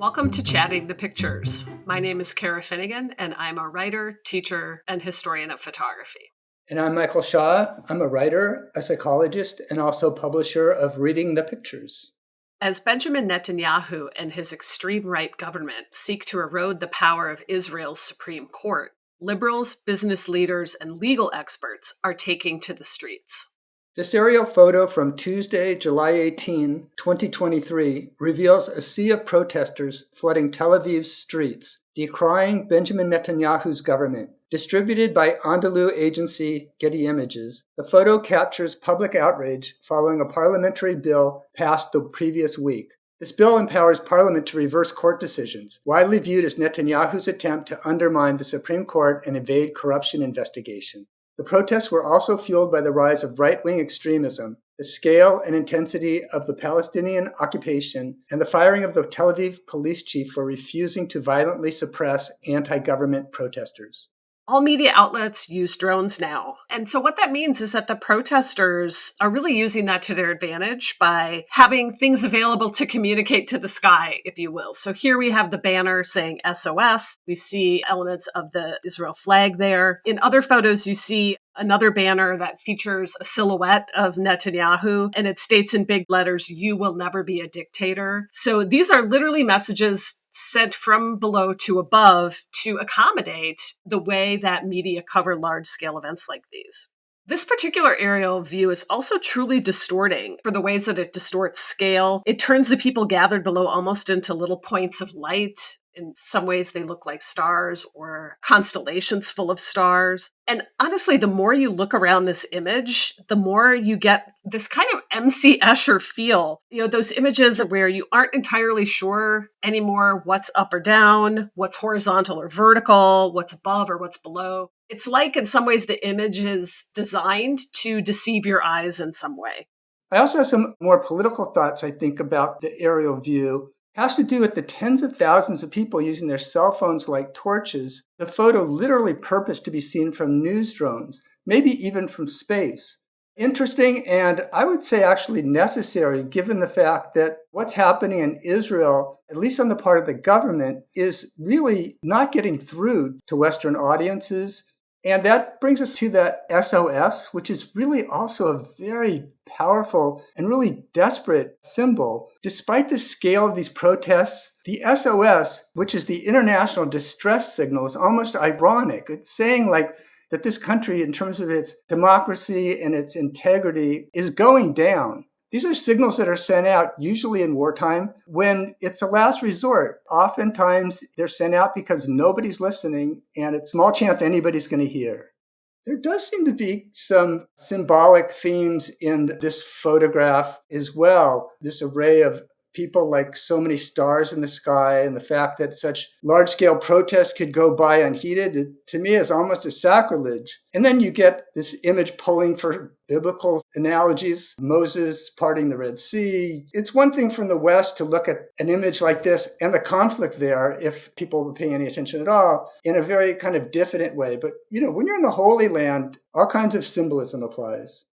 Welcome to Chatting the Pictures. My name is Cara Finnegan, and I'm a writer, teacher, and historian of photography. And I'm Michael Shaw. I'm a writer, a psychologist, and also publisher of Reading the Pictures. As Benjamin Netanyahu and his extreme right government seek to erode the power of Israel's Supreme Court, liberals, business leaders, and legal experts are taking to the streets. This aerial photo from Tuesday, July 18, 2023, reveals a sea of protesters flooding Tel Aviv's streets, decrying Benjamin Netanyahu's government. Distributed by Anadolu Agency, Getty Images, the photo captures public outrage following a parliamentary bill passed the previous week. This bill empowers Parliament to reverse court decisions, widely viewed as Netanyahu's attempt to undermine the Supreme Court and evade corruption investigation. The protests were also fueled by the rise of right-wing extremism, the scale and intensity of the Palestinian occupation, and the firing of the Tel Aviv police chief for refusing to violently suppress anti-government protesters. All media outlets use drones now. And so what that means is that the protesters are really using that to their advantage by having things available to communicate to the sky, if you will. So here we have the banner saying SOS. We see elements of the Israel flag there. In other photos, you see another banner that features a silhouette of Netanyahu, and it states in big letters, "You will never be a dictator." So these are literally messages sent from below to above to accommodate the way that media cover large-scale events like these. This particular aerial view is also truly distorting for the ways that it distorts scale. It turns the people gathered below almost into little points of light. In some ways, they look like stars or constellations full of stars. And honestly, the more you look around this image, the more you get this kind of MC Escher feel. You know, those images where you aren't entirely sure anymore what's up or down, what's horizontal or vertical, what's above or what's below. It's like, in some ways, the image is designed to deceive your eyes in some way. I also have some more political thoughts, I think, about the aerial view. Has to do with the tens of thousands of people using their cell phones like torches. The photo literally purposed to be seen from news drones, maybe even from space. Interesting, and I would say actually necessary, given the fact that what's happening in Israel, at least on the part of the government, is really not getting through to Western audiences. And that brings us to that SOS, which is really also a very powerful and really desperate symbol. Despite the scale of these protests, the SOS, which is the international distress signal, is almost ironic. It's saying that this country, in terms of its democracy and its integrity, is going down. These are signals that are sent out usually in wartime when it's a last resort. Oftentimes they're sent out because nobody's listening and it's small chance anybody's going to hear. There does seem to be some symbolic themes in this photograph as well. This array of people like so many stars in the sky, and the fact that such large-scale protests could go by unheeded, to me is almost a sacrilege. And then you get this image pulling for biblical analogies, Moses parting the Red Sea. It's one thing from the West to look at an image like this and the conflict there, if people were paying any attention at all, in a very kind of diffident way. But, when you're in the Holy Land, all kinds of symbolism applies.